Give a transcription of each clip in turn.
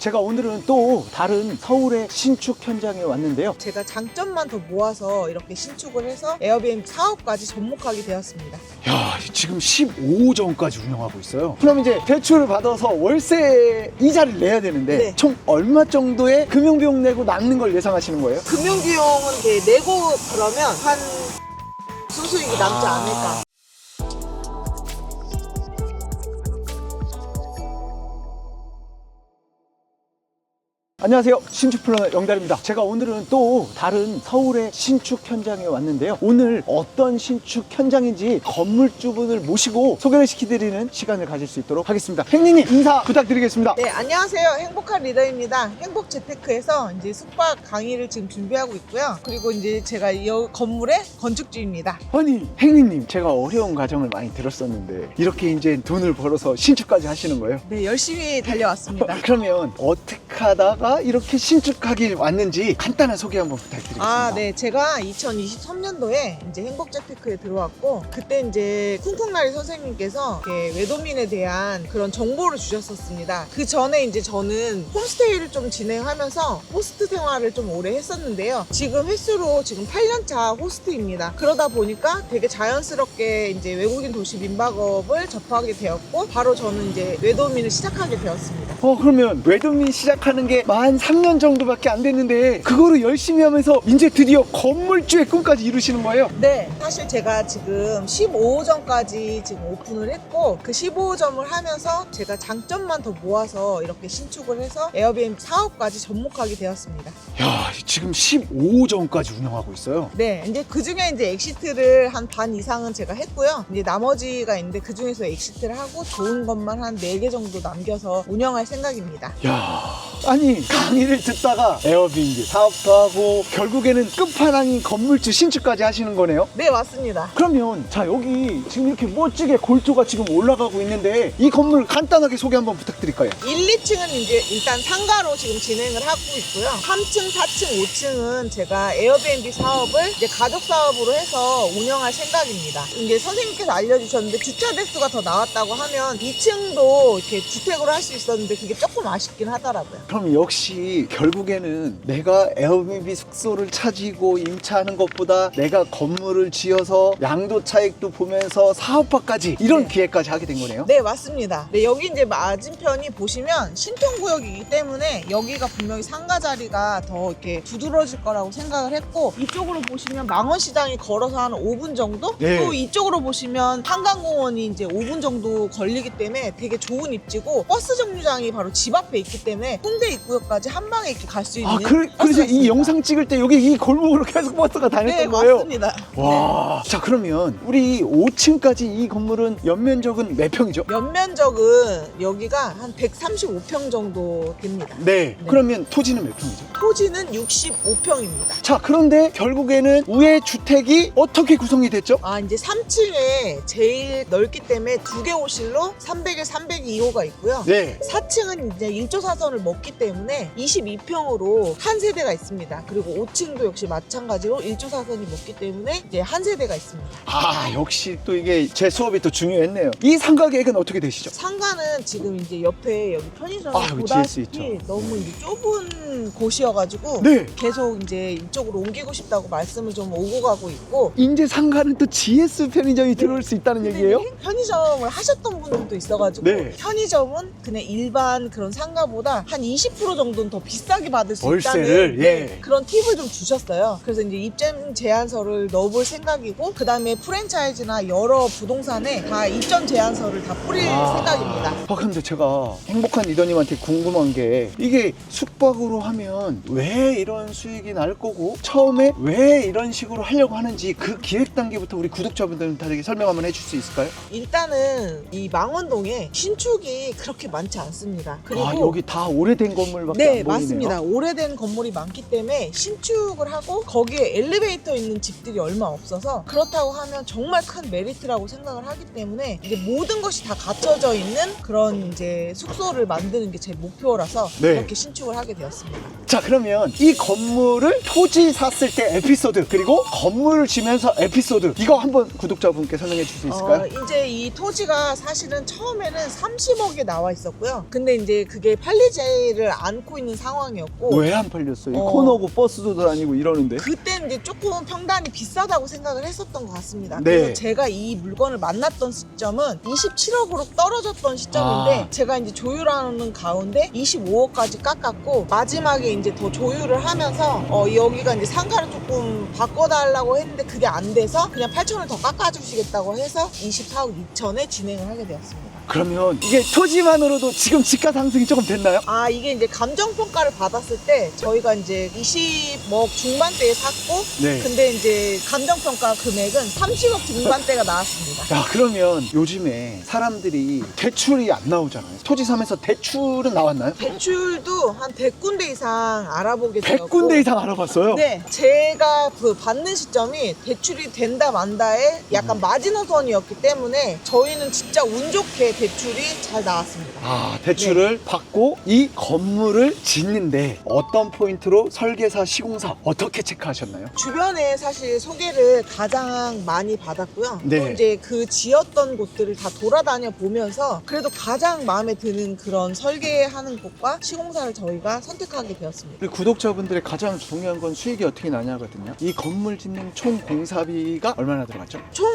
제가 오늘은 또 다른 서울의 신축 현장에 왔는데요. 제가 장점만 더 모아서 이렇게 신축을 해서 에어비앤비 사업까지 접목하게 되었습니다. 야, 지금 15호점까지 운영하고 있어요. 그럼 이제 대출을 받아서 월세 이자를 내야 되는데 네. 총 얼마 정도의 금융비용 내고 남는 걸 예상하시는 거예요? 금융비용은 이제 내고 그러면 한 순수익이 남지 않을까. 안녕하세요, 신축플래너 영달입니다. 제가 오늘은 또 다른 서울의 신축 현장에 왔는데요. 오늘 어떤 신축 현장인지 건물주분을 모시고 소개를 시켜드리는 시간을 가질 수 있도록 하겠습니다. 행리님 인사 부탁드리겠습니다. 네, 안녕하세요. 행복한 리더입니다. 행복재테크에서 이제 숙박 강의를 지금 준비하고 있고요. 그리고 이제 제가 이 건물의 건축주입니다. 아니, 행리님, 제가 어려운 과정을 많이 들었었는데 이렇게 이제 돈을 벌어서 신축까지 하시는 거예요? 네, 열심히 달려왔습니다. 그러면 어떻게 하다가 이렇게 신축하길 왔는지 간단한 소개 한번 부탁드리겠습니다. 네. 제가 2023년도에 이제 행복재테크에 들어왔고, 그때 이제 쿵쿵나리 선생님께서 이렇게 외도민에 대한 그런 정보를 주셨었습니다. 그 전에 이제 저는 홈스테이를 좀 진행하면서 호스트 생활을 좀 오래 했었는데요. 지금 횟수로 지금 8년차 호스트입니다. 그러다 보니까 되게 자연스럽게 이제 외국인 도시 민박업을 접하게 되었고, 바로 저는 이제 외도민을 시작하게 되었습니다. 그러면 외도민 시작하는 게 만 3년 정도밖에 안 됐는데 그거를 열심히 하면서 이제 드디어 건물주의 꿈까지 이루시는 거예요? 네, 사실 제가 지금 15호점까지 지금 오픈을 했고, 그 15호점을 하면서 제가 장점만 더 모아서 이렇게 신축을 해서 에어비앤비 사업까지 접목하게 되었습니다. 야, 지금 15호점까지 운영하고 있어요. 네, 이제 그 중에 이제 엑시트를 한 반 이상은 제가 했고요. 이제 나머지가 있는데 그 중에서 엑시트를 하고 좋은 것만 한 4개 정도 남겨서 운영할 생각입니다. 야, 아니 강의를 듣다가 에어비앤비 사업도 하고 결국에는 끝판왕인 건물주 신축까지 하시는 거네요? 네, 맞습니다. 그러면 자, 여기 지금 이렇게 멋지게 골조가 지금 올라가고 있는데 이 건물 간단하게 소개 한번 부탁드릴까요? 1, 2층은 이제 일단 상가로 지금 진행을 하고 있고요. 3층, 4층, 5층은 제가 에어비앤비 사업을 이제 가족 사업으로 해서 운영할 생각입니다. 이제 선생님께서 알려주셨는데 주차 대수가 더 나왔다고 하면 2층도 이렇게 주택으로 할 수 있었는데 그게 조금 아쉽긴 하더라고요. 그럼 역시 결국에는 내가 에어비앤비 숙소를 차지고 임차하는 것보다 내가 건물을 지어서 양도 차익도 보면서 사업화까지 이런 네. 기획까지 하게 된 거네요? 네, 맞습니다. 네, 여기 이제 맞은편이 보시면 신통구역이기 때문에 여기가 분명히 상가 자리가 더 이렇게 두드러질 거라고 생각을 했고, 이쪽으로 보시면 망원시장이 걸어서 한 5분 정도? 네. 또 이쪽으로 보시면 한강공원이 이제 5분 정도 걸리기 때문에 되게 좋은 입지고, 버스 정류장이 바로 집 앞에 있기 때문에 홍대 입구역까지 한 방에 이렇게 갈 수 있는. 그래서 버스가 이 있습니다. 영상 찍을 때 여기 이 골목으로 계속 버스가 다녔던 네, 거예요? 맞습니다. 와, 자, 그러면 우리 5층까지 이 건물은 연면적은 몇 평이죠? 연면적은 여기가 한 135평 정도 됩니다. 네. 그러면 토지는 몇 평이죠? 토지는 65평입니다. 자, 그런데 결국에는 위에 주택이 어떻게 구성이 됐죠? 이제 3층에 제일 넓기 때문에 2개 호실로 300에 302호가 있고요. 네. 4층은 이제 1조 사선을 먹기 때문에 22평으로 한 세대가 있습니다. 그리고 5층도 역시 마찬가지로 1조 사선이 먹기 때문에 이제 한 세대가 있습니다. 역시 또 이게 제 수업이 또 중요했네요. 이 상가 계획은 어떻게 되시죠? 상가는 지금 이제 옆에 여기 편의점이 여기 GS 있죠. 보다시피 너무 이제 좁은 곳이어가지고 네. 계속 이제 이쪽으로 옮기고 싶다고 말씀을 좀 오고 가고 있고, 인제 상가는 또 GS 편의점이 들어올 수 있다는 얘기예요? 편의점을 하셨던 분들도 있어가지고 네. 편의점은 그냥 일반 그런 상가보다 한 20% 정도는 더 비싸게 받을 수 월세를, 있다는 예. 그런 팁을 좀 주셨어요. 그래서 이제 입점 제한서를 넣어볼 생각이고, 그 다음에 프랜차이즈나 여러 부동산에 다 입점 제한서를 다 뿌릴 생각입니다. 그런데 제가 행복한 리더님한테 궁금한 게 이게 숙박으로 하면 왜 이런 수익이 날 거고 처음에 왜 이런 식으로 하려고 하는지 그 기획 단계부터 우리 구독자분들한테 설명 한번 해줄 수 있을까요? 일단은 이 망원동에 신축이 그렇게 많지 않습니다. 그리고 여기 다 오래된 건물밖에 네, 안 보이네요. 맞습니다. 오래된 건물이 많기 때문에 신축을 하고 거기에 엘리베이터 있는 집들이 얼마 없어서, 그렇다고 하면 정말 큰 메리트라고 생각을 하기 때문에 이제 모든 것이 다 갖춰져 있는 그런 이제 숙소를 만드는 게 제 목표라서 네. 이렇게 신축을 하게 되었습니다. 자, 그러면 이 건물을 토지 샀을 때 에피소드, 그리고 건물을 지면서 에피소드, 이거 한번 구독자분께 설명해 줄 수 있을까요? 이제 이 토지가 사실은 처음에는 30억에 나와 있었고요. 근데 이제 그게 판리제를 팔리지를 않고 있는 상황이었고. 왜 안 팔렸어요? 코너고 버스도 다니고 이러는데. 그때는 이제 조금 평단이 비싸다고 생각을 했었던 것 같습니다. 네. 그래서 제가 이 물건을 만났던 시점은 27억으로 떨어졌던 시점인데 제가 이제 조율하는 가운데 25억까지 깎았고, 마지막에 이제 더 조율을 하면서 여기가 이제 상가를 조금 바꿔달라고 했는데 그게 안 돼서 그냥 8천을 더 깎아주시겠다고 해서 24억 2천에 진행을 하게 되었습니다. 그러면 이게 토지만으로도 지금 집가 상승이 조금 됐나요? 아, 이게 이제 감정평가를 받았을 때 저희가 이제 20억 중반대에 샀고, 네. 근데 이제 감정평가 금액은 30억 중반대가 나왔습니다. 야, 그러면 요즘에 사람들이 대출이 안 나오잖아요. 토지 사면서 대출은 나왔나요? 대출도 한 100군데 이상 알아보게 되었고, 100군데 이상 알아봤어요? 네, 제가 그 받는 시점이 대출이 된다 만다의 약간 마지노선이었기 때문에 저희는 진짜 운 좋게 대출이 잘 나왔습니다. 아, 대출을 받고 이 건물을 짓는데 어떤 포인트로 설계사, 시공사 어떻게 체크하셨나요? 주변에 사실 소개를 가장 많이 받았고요. 네. 또 이제 그 지었던 곳들을 다 돌아다녀 보면서 그래도 가장 마음에 드는 그런 설계하는 곳과 시공사를 저희가 선택하게 되었습니다. 우리 구독자분들의 가장 중요한 건 수익이 어떻게 나냐거든요. 이 건물 짓는 총 공사비가 얼마나 들어갔죠? 총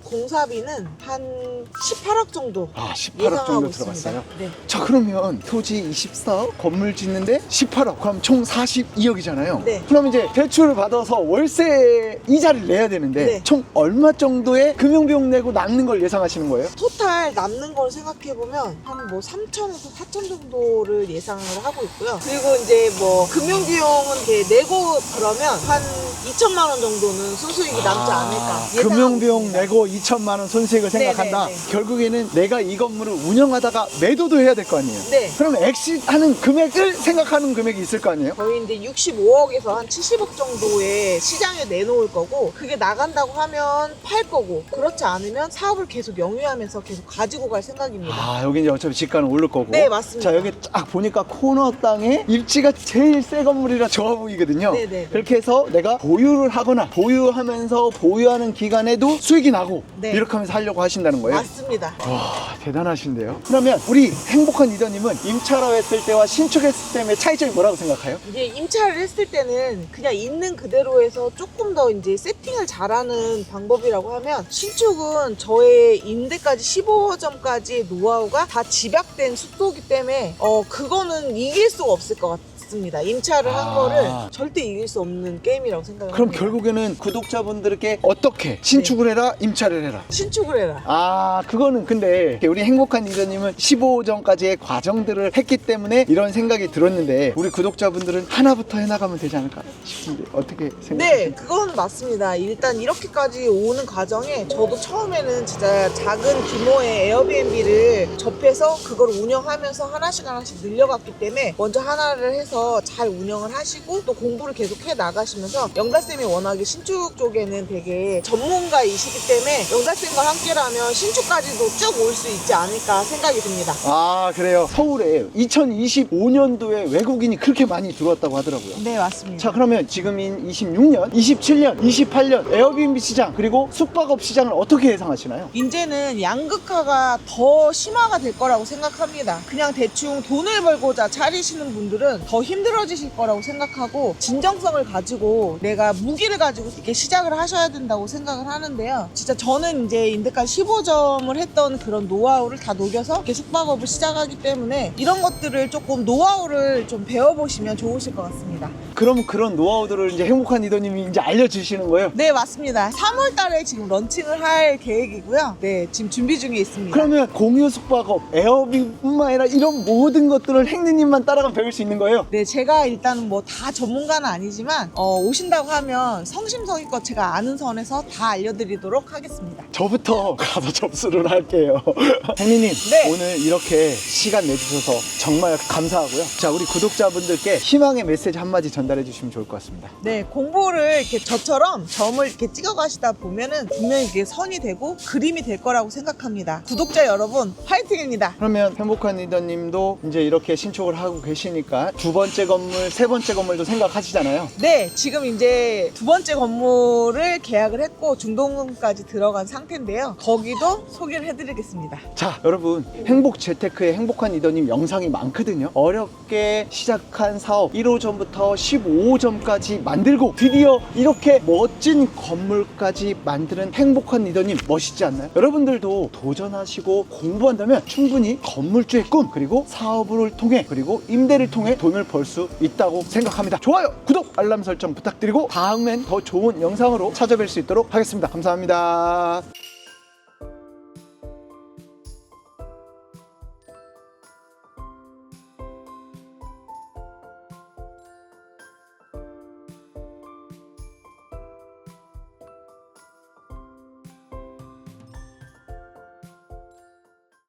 공사비는 한 18억 정도 아, 18억 예상하고 정도 있습니다. 들어갔어요. 네. 자, 그러면 토지 24억, 건물 짓는데 18억, 그럼 총 42억이잖아요. 네. 그럼 이제 대출을 받아서 월세 이자를 내야 되는데 네. 총 얼마 정도의 금융비용 내고 남는 걸 예상하시는 거예요? 토탈 남는 걸 생각해보면 한 뭐 3천에서 4천 정도를 예상을 하고 있고요. 그리고 이제 뭐 금융비용은 이렇게 내고 그러면 한 2천만 원 정도는 순수익이 남지 않을까 예상하고 금융비용 있습니다. 내고 2천만 원 손수익을 생각한다. 네, 네, 네. 결국에는 내가 이 건물을 운영하다가 매도도 해야 될 거 아니에요. 네. 그럼 엑시트하는 금액을 생각하는 금액이 있을 거 아니에요? 거의 이제 65억에서 한 70억 정도의 시장에 내놓을 거고, 그게 나간다고 하면 팔 거고, 그렇지 않으면 사업을 계속 영위하면서 계속 가지고 갈 생각입니다. 아, 여기 이제 어차피 집가는 오를 거고. 네, 맞습니다. 자, 여기 딱 보니까 코너 땅에 입지가 제일 새 건물이라 좋아 보이거든요. 네, 네. 그렇게 해서 내가 보유를 하거나 보유하면서 보유하는 기간에도 수익이 나고 네. 이렇게 하면서 하려고 하신다는 거예요? 맞습니다. 와, 대단하신데요. 그러면 우리 행복한 리더님은 임차로 했을 때와 신축했을 때의 차이점이 뭐라고 생각해요? 이제 임차를 했을 때는 그냥 있는 그대로 해서 조금 더 이제 세팅을 잘하는 방법이라고 하면, 신축은 저의 임대까지 15점까지 노하우가 다 집약된 숙소이기 때문에 그거는 이길 수가 없을 것 같습니다. 임차를 한 아. 거를 절대 이길 수 없는 게임이라고 생각을 그럼 합니다. 결국에는 구독자분들께 어떻게 신축을 해라, 임차를 해라. 신축을 해라. 아, 그거는 근데 우리 행복한 리더님은 15점까지의 과정들을 했기 때문에 이런 생각이 들었는데, 우리 구독자분들은 하나부터 해나가면 되지 않을까 싶은데 어떻게 생각하세요? 네, 그건 맞습니다. 일단 이렇게까지 오는 과정에 저도 처음에는 진짜 작은 규모의 에어비앤비를 접해서 그걸 운영하면서 하나씩 늘려갔기 때문에 먼저 하나를 해서 잘 운영을 하시고 또 공부를 계속 해 나가시면서, 영달쌤이 워낙에 신축 쪽에는 되게 전문가이시기 때문에 영달쌤과 함께라면 신축까지도 쭉 올 수 있지 않을까 생각이 듭니다. 아, 그래요. 서울에 2025년도에 외국인이 그렇게 많이 들어왔다고 하더라고요. 네, 맞습니다. 자, 그러면 지금인 26년, 27년, 28년 에어비앤비 시장 그리고 숙박업 시장을 어떻게 예상하시나요? 이제는 양극화가 더 심화가 될 거라고 생각합니다. 그냥 대충 돈을 벌고자 차리시는 분들은 더 힘들어지실 거라고 생각하고, 진정성을 가지고 내가 무기를 가지고 이렇게 시작을 하셔야 된다고 생각을 하는데요. 진짜 저는 이제 임대까지 15점을 했던 그런 노하우를 다 녹여서 이렇게 숙박업을 시작하기 때문에 이런 것들을 조금 노하우를 좀 배워보시면 좋으실 것 같습니다. 그럼 그런 노하우들을 이제 행복한 리더님이 이제 알려주시는 거예요? 네, 맞습니다. 3월 달에 지금 런칭을 할 계획이고요. 네, 지금 준비 중에 있습니다. 그러면 공유 숙박업, 에어비뿐만 아니라 이런 모든 것들을 행리님만 따라가면 배울 수 있는 거예요? 네, 제가 일단은 뭐 다 전문가는 아니지만 오신다고 하면 성심성의껏 제가 아는 선에서 다 알려드리도록 하겠습니다. 저부터 가서 접수를 할게요. 행리님, 네. 오늘 이렇게 시간 내주셔서 정말 감사하고요. 자, 우리 구독자분들께 희망의 메시지 한마디 전달해 주시면 좋을 것 같습니다. 네, 공부를 이렇게 저처럼 점을 이렇게 찍어 가시다 보면은 분명히 이게 선이 되고 그림이 될 거라고 생각합니다. 구독자 여러분, 화이팅입니다. 그러면 행복한 리더님도 이제 이렇게 신축을 하고 계시니까 두 번째 건물, 세 번째 건물도 생각하시잖아요. 네, 지금 이제 두 번째 건물을 계약을 했고 중동까지 들어간 상태인데요. 거기도 소개를 해드리겠습니다. 자, 여러분, 행복 재테크의 행복한 리더님 영상이 많거든요. 어렵게 시작한 사업 1호점부터 15호점까지 만들고 드디어 이렇게 멋진 건물까지 만드는 행복한 리더님 멋있지 않나요? 여러분들도 도전하시고 공부한다면 충분히 건물주의 꿈, 그리고 사업을 통해, 그리고 임대를 통해 돈을 벌 수 있다고 생각합니다. 좋아요, 구독, 알람 설정 부탁드리고 다음엔 더 좋은 영상으로 찾아뵐 수 있도록 하겠습니다. 감사합니다.